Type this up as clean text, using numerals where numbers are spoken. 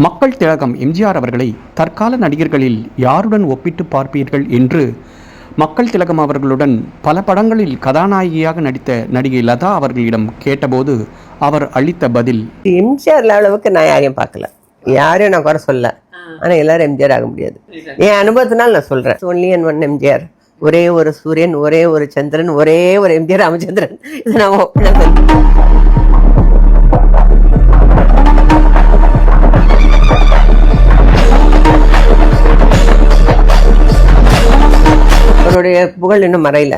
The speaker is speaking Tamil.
மக்கள் திலகம் எம்ஜிஆர் அவர்களை தற்கால நடிகர்களில் யாருடன் ஒப்பிட்டு பார்ப்பீர்கள் என்று மக்கள் திலகம் அவர்களுடன் பல படங்களில் கதாநாயகியாக நடித்த நடிகை லதா அவர்களிடம் கேட்டபோது அவர் அளித்த பதில், எம்ஜிஆர் அளவுக்கு நான் யாரையும் பார்க்கல, யாரையும் நான் குறை சொல்ல. ஆனால் எல்லாரும் எம்ஜிஆர் ஆக முடியாது. என் அனுபவத்தினால் நான் சொல்கிறேன். ஒன்லி அண்ட் ஒன் எம்ஜிஆர், ஒரே ஒரு சூரியன், ஒரே ஒரு சந்திரன், ஒரே ஒரு எம்ஜிஆர் ராமச்சந்திரன். இதை நான் அவருடைய புகழ் இன்னும் மறையல.